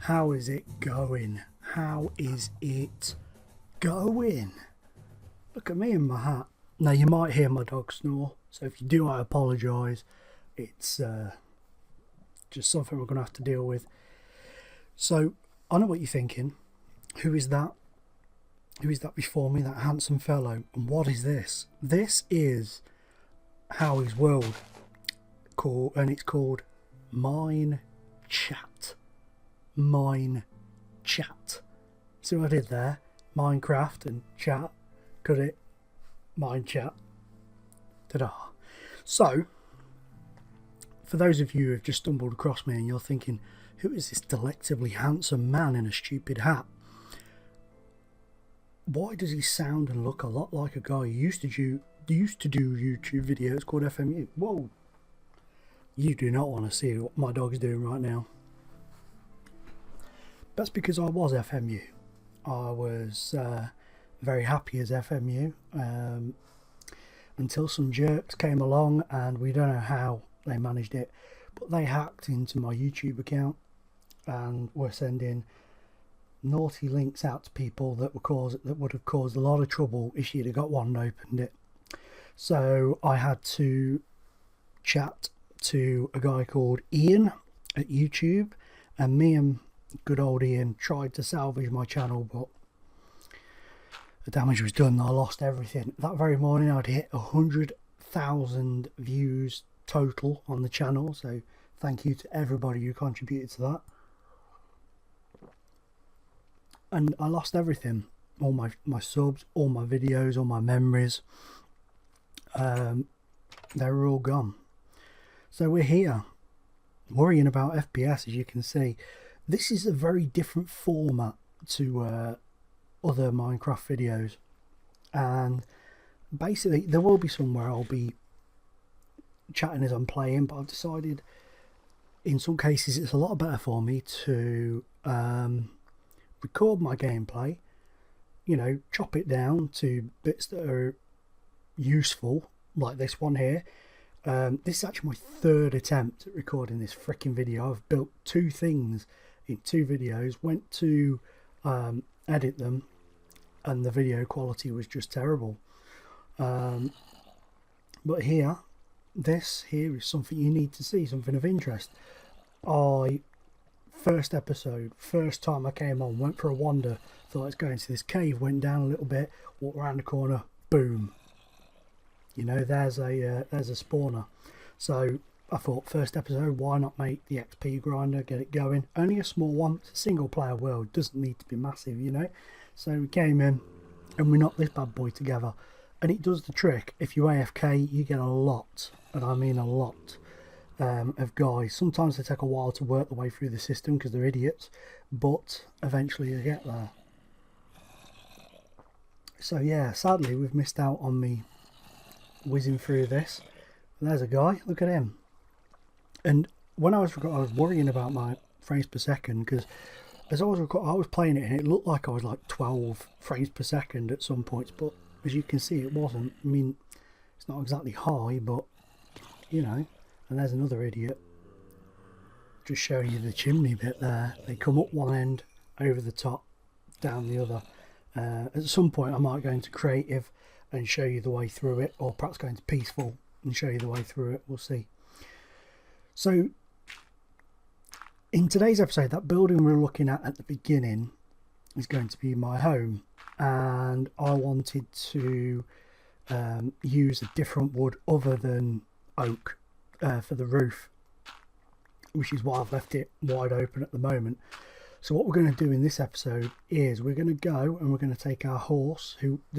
How is it going? How is it going? Look at me in my hat. Now you might hear my dog snore, so if you do, I apologise. It's just something we're going to have to deal with. So I know what you're thinking. Who is that? Who is that before me? That handsome fellow. And what is this? This is HowysWorld, and it's called MineChat. MineChat. See what I did there? Minecraft and chat. Got it? MineChat. Ta-da. So, for those of you who have just stumbled across me and you're thinking, who is this delectably handsome man in a stupid hat? Why does he sound and look a lot like a guy who used to do YouTube videos called FMU? Whoa. You do not want to see what my dog's doing right now. That's because I was FMU. I was very happy as FMU until some jerks came along, and we don't know how they managed it, but they hacked into my YouTube account and were sending naughty links out to people that would have caused a lot of trouble if she'd have got one and opened it. So I had to chat to a guy called Ian at YouTube, and me and good old Ian tried to salvage my channel, but the damage was done. I lost everything. That very morning I'd hit 100,000 views total on the channel, so thank you to everybody who contributed to that. And I lost everything, all my subs, all my videos, all my memories. They were all gone. So we're here worrying about FPS, as you can see. This is a very different format to other Minecraft videos, and basically there will be some where I'll be chatting as I'm playing, but I've decided in some cases it's a lot better for me to record my gameplay, you know, chop it down to bits that are useful, like this one here. This is actually my third attempt at recording this freaking video. I've built two things in two videos, went to edit them, and the video quality was just terrible. But this here is something you need to see, something of interest. First time I came on, went for a wander, thought I was going to this cave, went down a little bit, walked around the corner, boom. You know, there's a spawner. So I thought, first episode, why not make the XP grinder, get it going? Only a small one, it's a single player world, doesn't need to be massive, you know. So we came in and we knocked this bad boy together, and it does the trick. If you AFK, you get a lot, and I mean a lot, of guys. Sometimes they take a while to work their way through the system because they're idiots, but eventually they get there. So yeah, sadly we've missed out on me whizzing through this. There's a guy, look at him. And when I was worrying about my frames per second, because as I was playing it and it looked like I was like 12 frames per second at some points, but as you can see it wasn't. I mean, it's not exactly high, but you know. And there's another idiot just showing you the chimney bit there. They come up one end, over the top, down the other. At some point I might go into creative and show you the way through it, or perhaps go into peaceful and show you the way through it. We'll see. So in today's episode, that building we're looking at the beginning is going to be my home, and I wanted to use a different wood other than oak for the roof, which is why I've left it wide open at the moment. So what we're going to do in this episode is we're going to go and we're going to take our horse,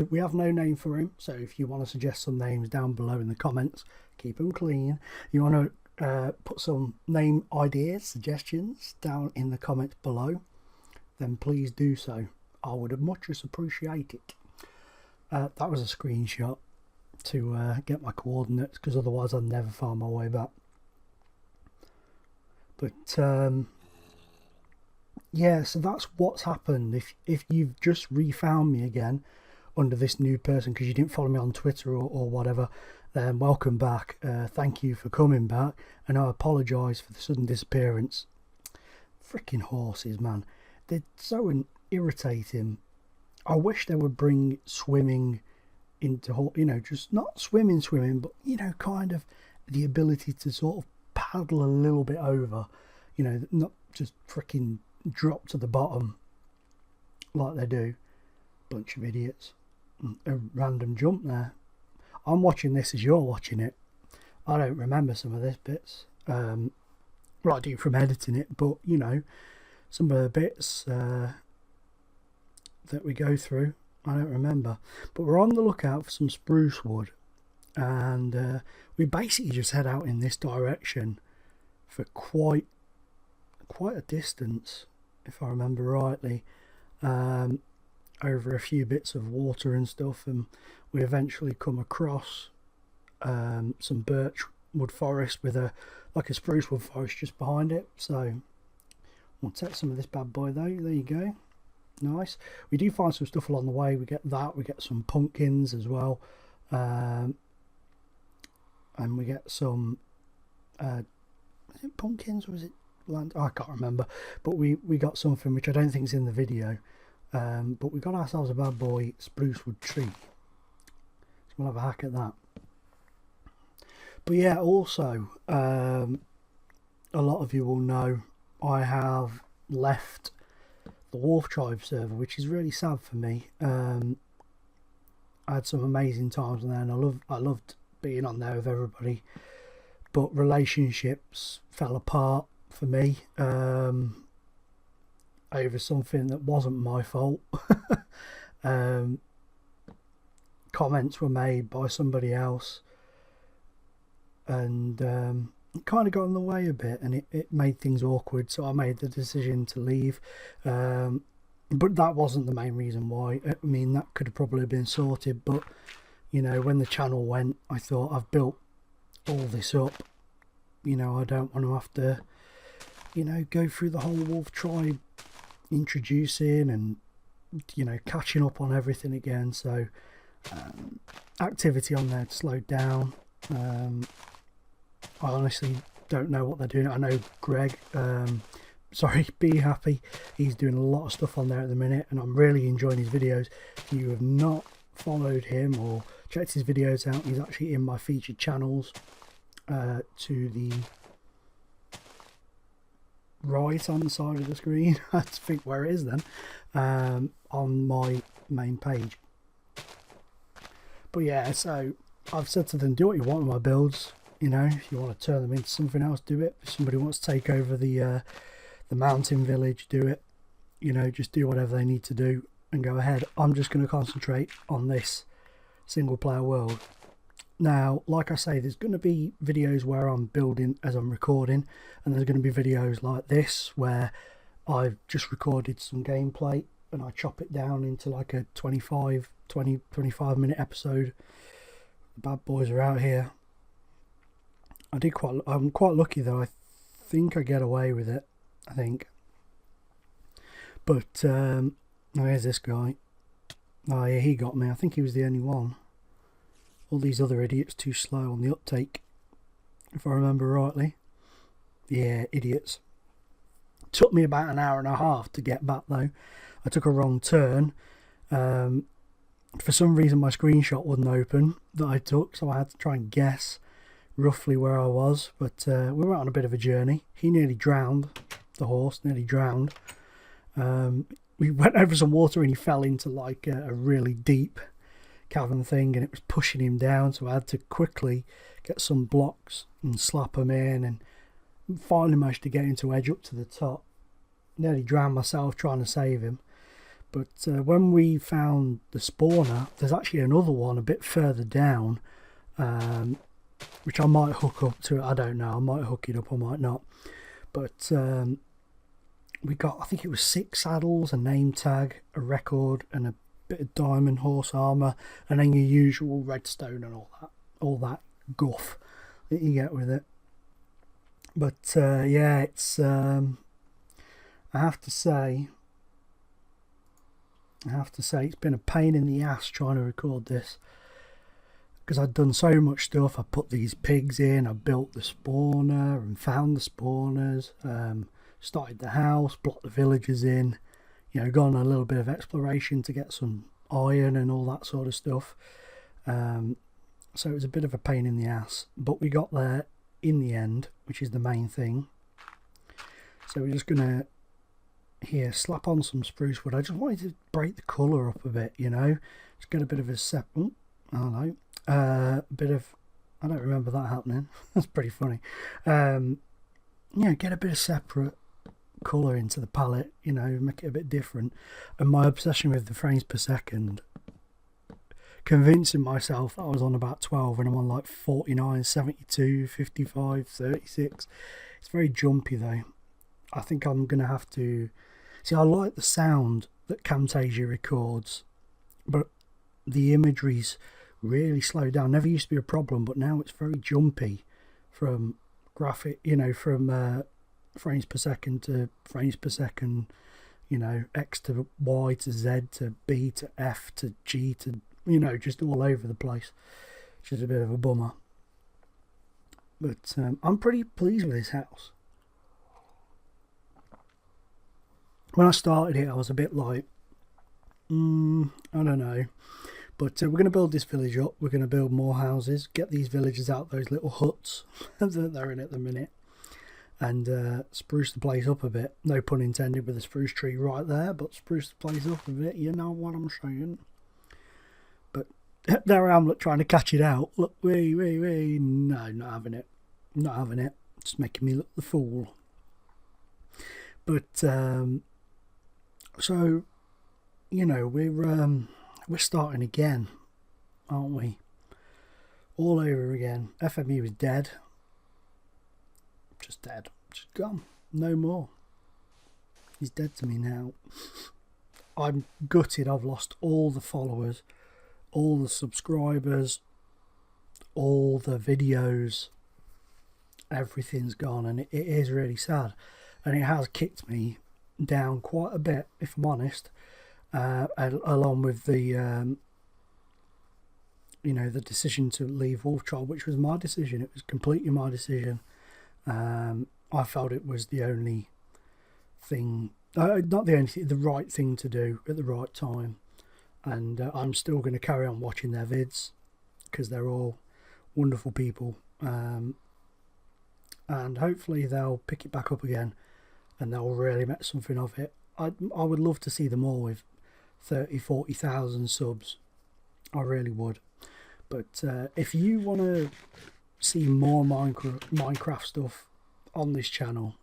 we have no name for him, so if you want to suggest some names down below in the comments, keep them clean. You want to put some name ideas, suggestions down in the comments below, then please do so. I would much appreciate it. That was a screenshot to get my coordinates, because otherwise I'd never find my way back. But yeah, so that's what's happened. If you've just refound me again under this new person because you didn't follow me on Twitter or whatever, then welcome back. Thank you for coming back, and I apologise for the sudden disappearance. freaking horses, man. They're so irritating. I wish they would bring swimming into, you know, just not swimming, but, you know, kind of the ability to sort of paddle a little bit over, you know, not just freaking drop to the bottom like they do. Bunch of idiots. A random jump there. I'm watching this as you're watching it. I don't remember some of this bits. Well, I do from editing it, but, you know, some of the bits that we go through, I don't remember. But we're on the lookout for some spruce wood, and we basically just head out in this direction for quite a distance, if I remember rightly, over a few bits of water and stuff, and we eventually come across some birch wood forest with a spruce wood forest just behind it. So we'll take some of this bad boy though. There you go. Nice. We do find some stuff along the way. We get some pumpkins as well, and we get some is it pumpkins or was it land? Oh, I can't remember, but we got something which I don't think is in the video, but we got ourselves a bad boy spruce wood tree, so we'll have a hack at that. But yeah, also a lot of you will know I have left the Wolf Tribe server, which is really sad for me. I had some amazing times on there, and I loved being on there with everybody, but relationships fell apart for me over something that wasn't my fault. Comments were made by somebody else, and it kind of got in the way a bit, and it made things awkward, so I made the decision to leave. But that wasn't the main reason why. I mean, that could have probably been sorted, but you know, when the channel went, I thought, I've built all this up, you know, I don't want to have to, you know, go through the whole Wolf Tribe introducing and, you know, catching up on everything again. So activity on there slowed down. I honestly don't know what they're doing. I know Greg, sorry, Be Happy, he's doing a lot of stuff on there at the minute, and I'm really enjoying his videos. If you have not followed him or checked his videos out, he's actually in my featured channels to the right hand side of the screen. I have to think where it is then, on my main page. But yeah, so I've said to them, do what you want with my builds. You know, if you want to turn them into something else, do it. If somebody wants to take over the mountain village, do it. You know, just do whatever they need to do and go ahead. I'm just going to concentrate on this single player world. Now, like I say, there's going to be videos where I'm building as I'm recording, and there's going to be videos like this where I've just recorded some gameplay and I chop it down into like a 25 minute episode. The bad boys are out here. I'm quite lucky though. I think I get away with it, I think. But oh, here's this guy. Oh yeah, he got me. I think he was the only one. All these other idiots too slow on the uptake, if I remember rightly. Yeah, idiots. Took me about an hour and a half to get back though. I took a wrong turn. For some reason my screenshot wouldn't open that I took, so I had to try and guess roughly where I was. But we were on a bit of a journey. He nearly drowned. The horse nearly drowned. We went over some water and he fell into like a really deep cavern thing, and it was pushing him down, so I had to quickly get some blocks and slap them in, and finally managed to get him to edge up to the top. Nearly drowned myself trying to save him. But when we found the spawner, there's actually another one a bit further down, which I might hook up to. I don't know, I might hook it up, I might not. But we got, I think it was 6 saddles, a name tag, a record, and a bit of diamond horse armor, and then your usual redstone and all that guff that you get with it. But yeah, it's I have to say it's been a pain in the ass trying to record this, because I'd done so much stuff. I put these pigs in, I built the spawner and found the spawners, started the house, blocked the villagers in, you know, gone on a little bit of exploration to get some iron and all that sort of stuff. So it was a bit of a pain in the ass, but we got there in the end, which is the main thing. So we're just gonna here slap on some spruce wood. I just wanted to break the colour up a bit, you know, just get a bit of a I don't know, bit of, I don't remember that happening. That's pretty funny. Yeah, get a bit of separate colour into the palette, you know, make it a bit different. And my obsession with the frames per second, convincing myself that I was on about 12 and I'm on like 49, 72, 55, 36. It's very jumpy though. I think I'm going to have to... See, I like the sound that Camtasia records, but the imagery's really slowed down. Never used to be a problem, but now it's very jumpy from graphic, you know, from frames per second to frames per second, you know, X to Y to Z to B to F to G to, you know, just all over the place, which is a bit of a bummer. But I'm pretty pleased with this house. When I started it, I was a bit like, I don't know. But we're going to build this village up. We're going to build more houses, get these villagers out those little huts that they're in at the minute, and spruce the place up a bit. No pun intended with a spruce tree right there, but spruce the place up a bit, you know what I'm saying. But there I am, look, trying to catch it out. Look, wee, no, not having it. Not having it. Just making me look the fool. But, so, you know, we're starting again, aren't we? All over again. FME was dead. Just dead. Just gone. No more. He's dead to me now. I'm gutted. I've lost all the followers, all the subscribers, all the videos. Everything's gone, and it is really sad. And it has kicked me down quite a bit, if I'm honest. Along with the you know, the decision to leave Wolfchild, which was my decision. It was completely my decision. I felt it was the only thing, not the only thing, the right thing to do at the right time. And I'm still going to carry on watching their vids because they're all wonderful people. And hopefully they'll pick it back up again and they'll really make something of it. I would love to see them all with 30, 40,000 subs. I really would. But if you want to see more Minecraft stuff on this channel,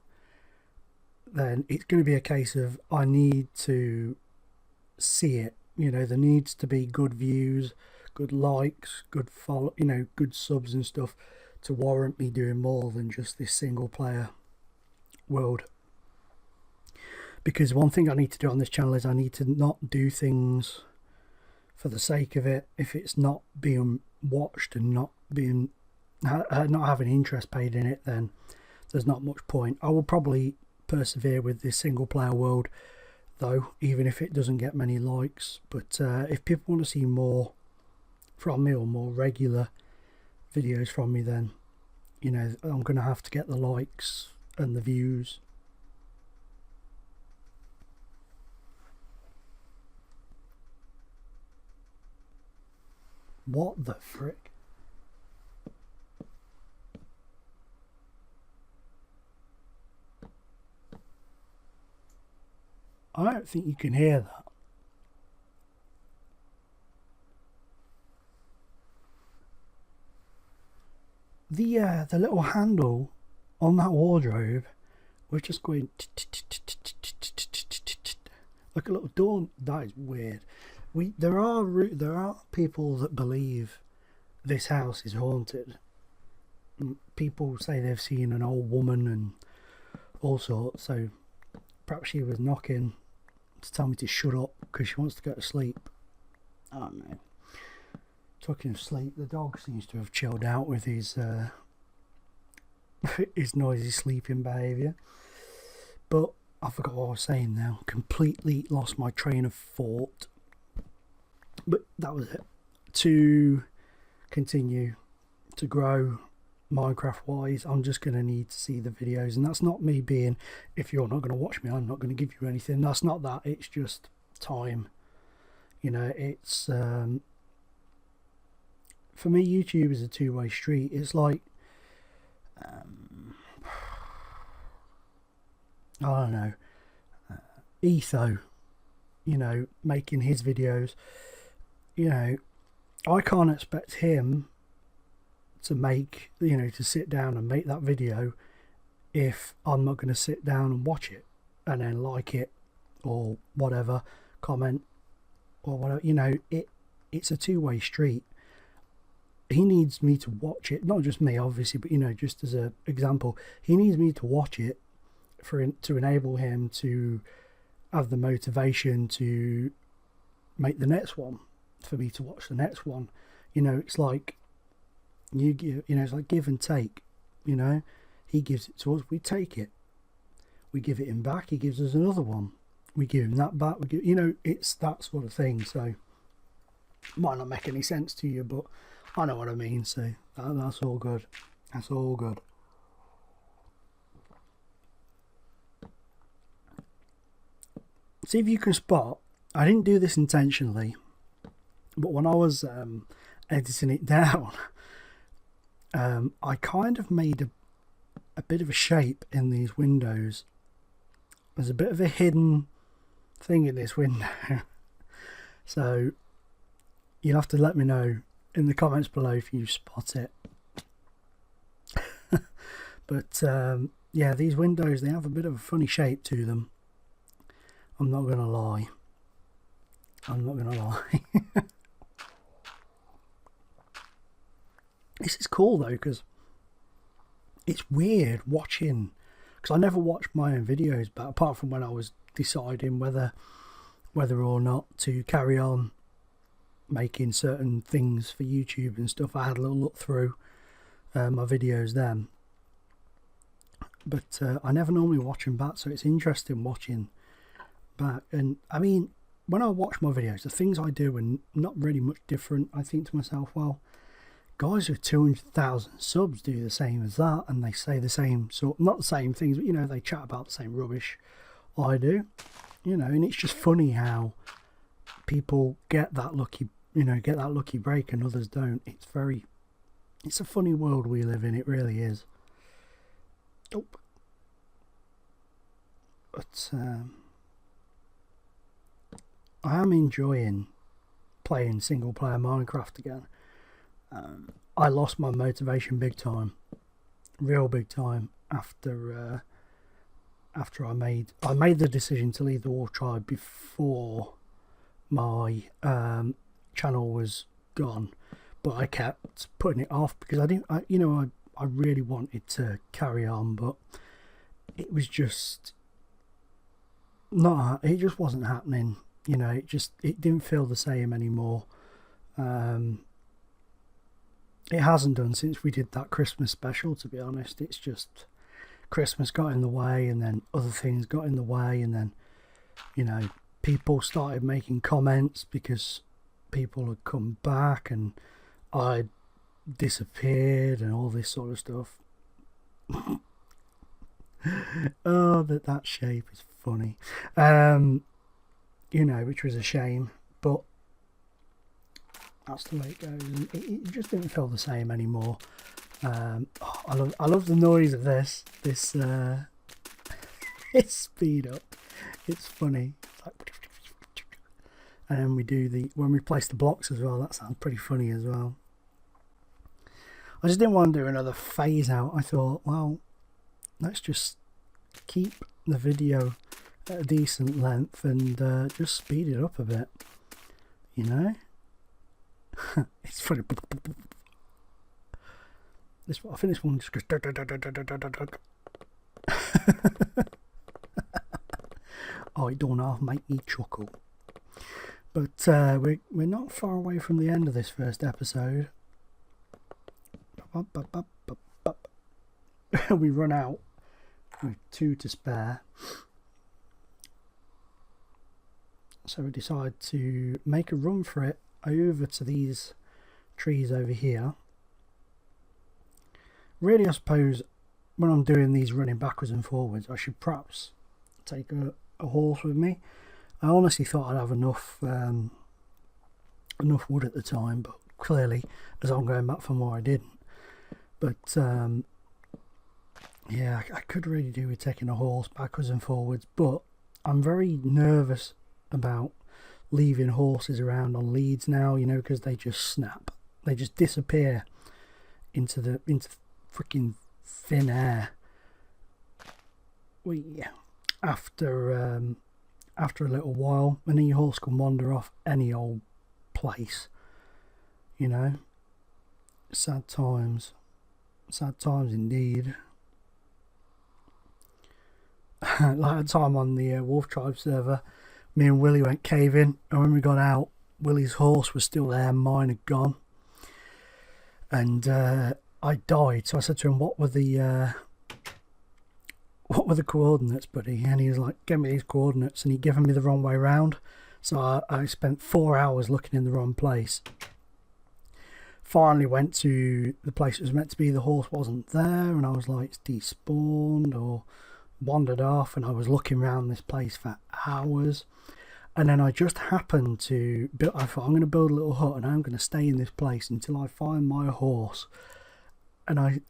then it's going to be a case of I need to see it. You know, there needs to be good views, good likes, good follow, you know, good subs and stuff to warrant me doing more than just this single player world. Because one thing I need to do on this channel is I need to not do things for the sake of it. If it's not being watched and not having interest paid in it, then there's not much point. I will probably persevere with this single player world though, even if it doesn't get many likes. But if people want to see more from me or more regular videos from me, then, you know, I'm going to have to get the likes and the views. What the frick? I don't think you can hear that. The little handle on that wardrobe was just going like a little door. That is weird. There are people that believe this house is haunted. People say they've seen an old woman and all sorts. So perhaps she was knocking to tell me to shut up because she wants to go to sleep. I don't know. Talking of sleep, the dog seems to have chilled out with his his noisy sleeping behaviour. But I forgot what I was saying now. Completely lost my train of thought. But that was it. To continue to grow Minecraft wise, I'm just going to need to see the videos. And that's not me being, if you're not going to watch me, I'm not going to give you anything. That's not that. It's just time. You know, it's for me, YouTube is a two-way street. It's like I don't know, Etho, you know, making his videos. You know, I can't expect him to make, you know, to sit down and make that video if I'm not going to sit down and watch it and then like it or whatever, comment or whatever. You know, it's a two-way street. He needs me to watch it, not just me obviously, but you know, just as an example, he needs me to watch it to enable him to have the motivation to make the next one, for me to watch the next one. You know, it's like you give, you know, it's like give and take. You know, he gives it to us, we take it, we give it him back, he gives us another one, we give him that back, we give, you know, it's that sort of thing. So might not make any sense to you, but I know what I mean. So that's all good. That's all good. See if you can spot, I didn't do this intentionally, but when I was editing it down, I kind of made a bit of a shape in these windows. There's a bit of a hidden thing in this window. So you'll have to let me know in the comments below if you spot it. But yeah, these windows, they have a bit of a funny shape to them. I'm not gonna lie. I'm not gonna lie. This is cool though, because it's weird watching, because I never watched my own videos, but apart from when I was deciding whether or not to carry on making certain things for YouTube and stuff, I had a little look through my videos then, but I never normally watch them back, so it's interesting watching back. And I mean, when I watch my videos, the things I do are not really much different. I think to myself, well, guys with 200,000 subs do the same as that, and they say the same sort, not the same things, but you know, they chat about the same rubbish I do, you know. And it's just funny how people get that lucky, you know, get that lucky break and others don't. It's a funny world we live in, it really is. Oh. But I am enjoying playing single player Minecraft again. I lost my motivation big time, real big time, after I made the decision to leave the War Tribe before my channel was gone, but I kept putting it off because I really wanted to carry on, but it was just not, it just wasn't happening. You know, it didn't feel the same anymore. It hasn't done since we did that Christmas special, to be honest. It's just Christmas got in the way, and then other things got in the way, and then, you know, people started making comments because people had come back and I disappeared and all this sort of stuff. Oh, that shape is funny. You know, which was a shame, but that's the way it goes. It just didn't feel the same anymore. I love the noise of this it's speed up. It's funny. It's like, and then when we place the blocks as well, that sounds pretty funny as well. I just didn't want to do another phase out. I thought, well, let's just keep the video at a decent length and just speed it up a bit, you know. It's funny. I think this one just goes. Oh, it don't half make me chuckle. But we're not far away from the end of this first episode. We run out with 2 to spare, so we decide to make a run for it over to these trees over here, really, I suppose when I'm doing these running backwards and forwards, I should perhaps take a horse with me. I honestly thought I'd have enough wood at the time, but clearly, as I'm going back for more, I didn't. But yeah, I could really do with taking a horse backwards and forwards, but I'm very nervous about leaving horses around on leads now, you know, because they just snap. They just disappear into freaking thin air. After a little while, and then your horse can wander off any old place, you know. Sad times indeed. Like a time on the Wolf Tribe server, me and Willie went caving, and when we got out, Willie's horse was still there, mine had gone, and I died. So I said to him, what were the coordinates, buddy? And he was like, give me these coordinates, and he'd given me the wrong way round. So I spent 4 hours looking in the wrong place. Finally went to the place it was meant to be. The horse wasn't there, and I was like, it's despawned or wandered off, and I was looking around this place for hours. And then I just happened to build, I thought, I'm going to build a little hut and I'm going to stay in this place until I find my horse. And I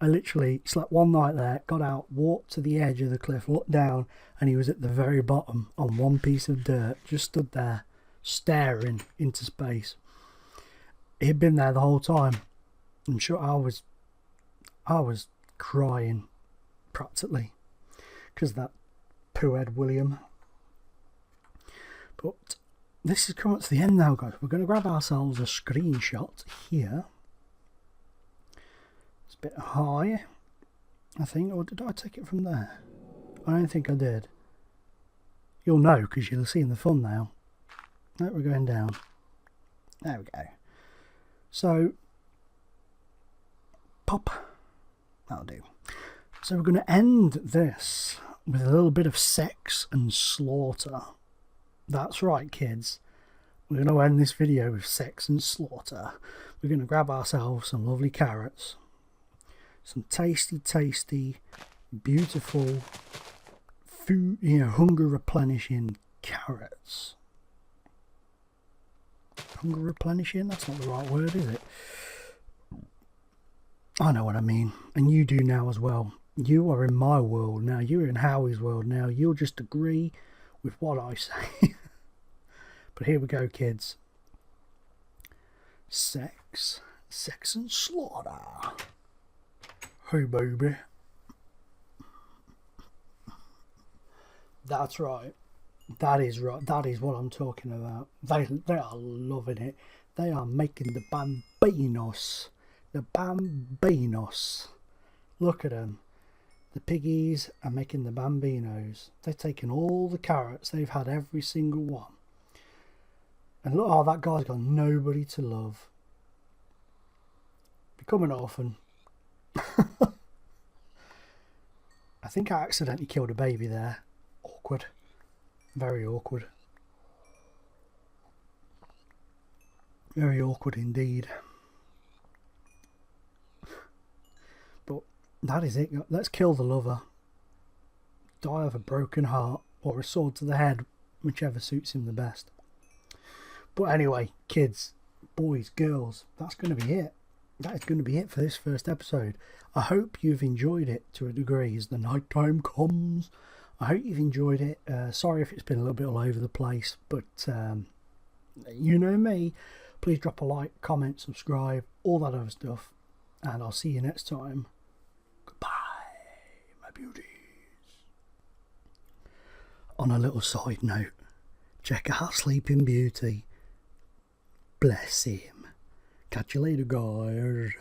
literally slept one night there, got out, walked to the edge of the cliff, looked down, and he was at the very bottom on one piece of dirt, just stood there staring into space. He'd been there the whole time. I'm sure I was crying practically because of that poo-head William. But this is coming to the end now, guys. We're going to grab ourselves a screenshot here. It's a bit high, I think. Or did I take it from there? I don't think I did. You'll know because you'll see in the thumbnail. No, we're going down. There we go. So, pop. That'll do. So we're going to end this with a little bit of sex and slaughter. That's right, kids. We're going to end this video with sex and slaughter. We're going to grab ourselves some lovely carrots. Some tasty, beautiful food, you know, hunger replenishing carrots. Hunger replenishing? That's not the right word, is it? I know what I mean. And you do now as well. You are in my world now. You're in Howie's world now. You'll just agree with what I say. But here we go, kids. Sex and slaughter. Hey, baby. That's right. That is right. That is what I'm talking about. They are loving it. They are making the bambinos. The bambinos. Look at them. The piggies are making the bambinos. They've taken all the carrots. They've had every single one. And look, oh, that guy's got nobody to love. Become an orphan. I think I accidentally killed a baby there. Awkward. Very awkward. Very awkward indeed. But that is it. Let's kill the lover. Die of a broken heart or a sword to the head, whichever suits him the best. But anyway, kids, boys, girls, that's going to be it. That is going to be it for this first episode. I hope you've enjoyed it to a degree as the night time comes. I hope you've enjoyed it. Sorry if it's been a little bit all over the place, but you know me. Please drop a like, comment, subscribe, all that other stuff. And I'll see you next time. Goodbye, my beauties. On a little side note, check out Sleeping Beauty. Bless him. Catch you later, guys.